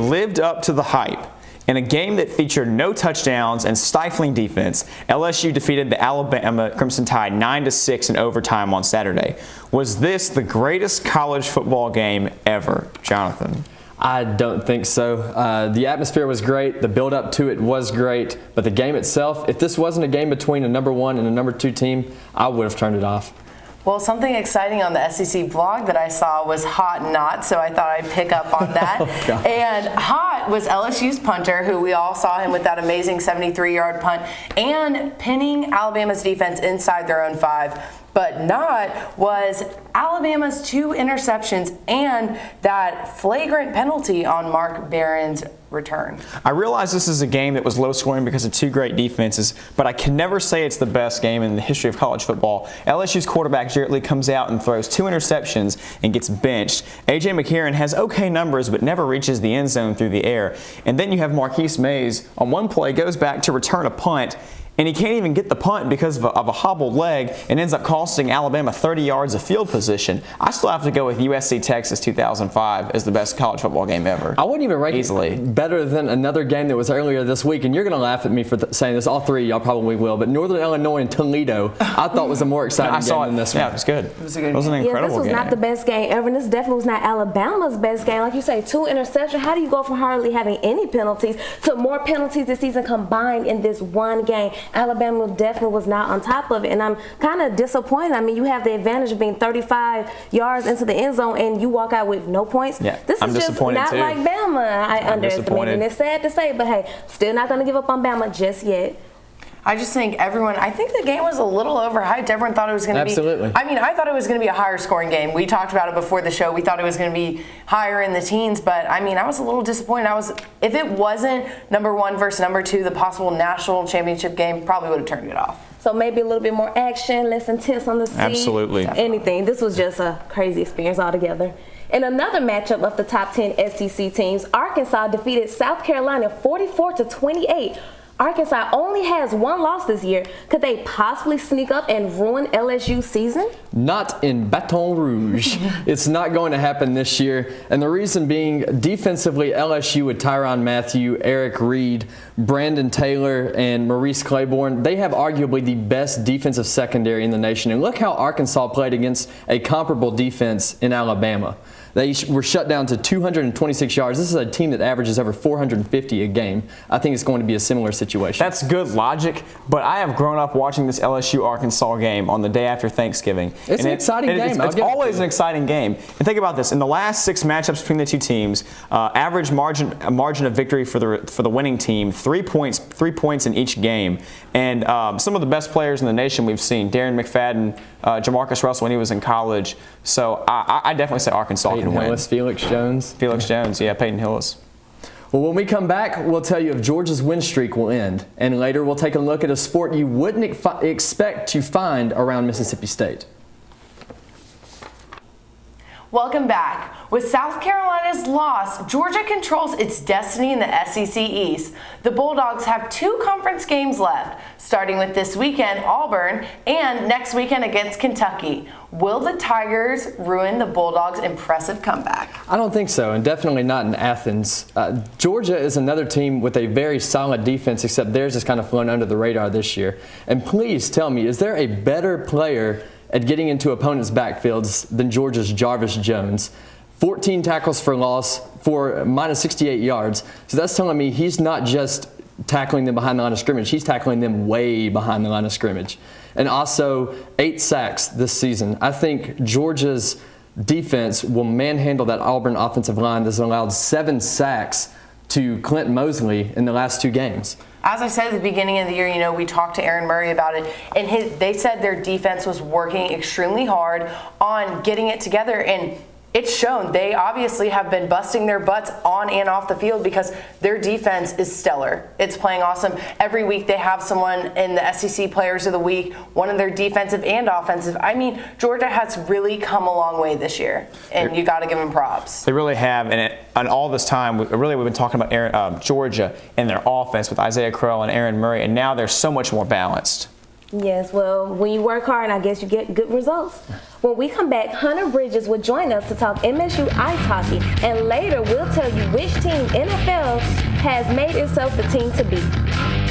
lived up to the hype. In a game that featured no touchdowns and stifling defense, LSU defeated the Alabama Crimson Tide 9-6 in overtime on Saturday. Was this the greatest college football game ever, Jonathan? I don't think so. The atmosphere was great. The build-up to it was great. But the game itself, if this wasn't a game between a number 1 and a number 2 team, I would have turned it off. Well, something exciting on the SEC blog that I saw was Hot Not, so I thought I'd pick up on that. And Hot was LSU's punter, who we all saw him with that amazing 73-yard punt, and pinning Alabama's defense inside their own 5. But Not was Alabama's 2 interceptions and that flagrant penalty on Mark Barron's return. I realize this is a game that was low scoring because of 2 great defenses, but I can never say it's the best game in the history of college football. LSU's quarterback Jarrett Lee comes out and throws 2 interceptions and gets benched. A.J. McCarron has okay numbers but never reaches the end zone through the air. And then you have Marquise Mays on one play goes back to return a punt, and he can't even get the punt because of a hobbled leg and ends up costing Alabama 30 yards of field position. I still have to go with USC-Texas 2005 as the best college football game ever. I wouldn't even rank easily it better than another game that was earlier this week, and you're going to laugh at me for saying this. All 3 of y'all probably will, but Northern Illinois and Toledo I thought was a more exciting game than this one. Yeah, it was good. It was an incredible game. This was not the best game ever, and this definitely was not Alabama's best game. Like you say, 2 interceptions. How do you go from hardly having any penalties to more penalties this season combined in this one game? Alabama definitely was not on top of it, and I'm kind of disappointed. I mean, you have the advantage of being 35 yards into the end zone and you walk out with no points. Yeah, this is just not too. like Bama. I underestimated, and it's sad to say, but hey, still not going to give up on Bama just yet. I just think I think the game was a little overhyped. Everyone thought it was going to be. Absolutely. I mean, I thought it was going to be a higher scoring game. We talked about it before the show. We thought it was going to be higher in the teens, but I mean, I was a little disappointed. If it wasn't number 1 versus number 2, the possible national championship game, probably would have turned it off. So maybe a little bit more action, less intense on the seat. Absolutely. Anything. This was just a crazy experience altogether. In another matchup of the top 10 SEC teams, Arkansas defeated South Carolina 44-28. Arkansas only has 1 loss this year. Could they possibly sneak up and ruin LSU's season? Not in Baton Rouge. It's not going to happen this year. And the reason being, defensively, LSU with Tyrann Mathieu, Eric Reed, Brandon Taylor, and Maurice Claiborne, they have arguably the best defensive secondary in the nation. And look how Arkansas played against a comparable defense in Alabama. They were shut down to 226 yards. This is a team that averages over 450 a game. I think it's going to be a similar situation. That's good logic, but I have grown up watching this LSU-Arkansas game on the day after Thanksgiving. It's an exciting game. It's always an exciting game. And think about this. In the last 6 matchups between the 2 teams, average margin of victory for the winning team, 3 points in each game. And some of the best players in the nation we've seen, Darren McFadden, Jamarcus Russell when he was in college. So I definitely say Arkansas can win. Hillis, Felix Jones, yeah, Peyton Hillis. Well, when we come back, we'll tell you if Georgia's win streak will end. And later, we'll take a look at a sport you wouldn't expect to find around Mississippi State. Welcome back. With South Carolina's loss, Georgia controls its destiny in the SEC East. The Bulldogs have 2 conference games left, starting with this weekend, Auburn, and next weekend against Kentucky. Will the Tigers ruin the Bulldogs' impressive comeback? I don't think so, and definitely not in Athens. Georgia is another team with a very solid defense, except theirs has kind of flown under the radar this year. And please tell me, is there a better player at getting into opponents' backfields than Georgia's Jarvis Jones? 14 tackles for loss for minus 68 yards. So that's telling me he's not just tackling them behind the line of scrimmage. He's tackling them way behind the line of scrimmage. And also 8 sacks this season. I think Georgia's defense will manhandle that Auburn offensive line that's allowed 7 sacks to Clint Mosley in the last 2 games. As I said at the beginning of the year, we talked to Aaron Murray about it, and they said their defense was working extremely hard on getting it together, and it's shown. They obviously have been busting their butts on and off the field because their defense is stellar. It's playing awesome. Every week they have someone in the SEC Players of the Week, one of their defensive and offensive. I mean, Georgia has really come a long way this year, and you got to give them props. They really have, and all this time, we've been talking about Georgia and their offense with Isaiah Crowell and Aaron Murray, and now they're so much more balanced. Yes, well, when you work hard, I guess you get good results. When we come back, Hunter Bridges will join us to talk MSU ice hockey, and later we'll tell you which team NFL has made itself the team to beat.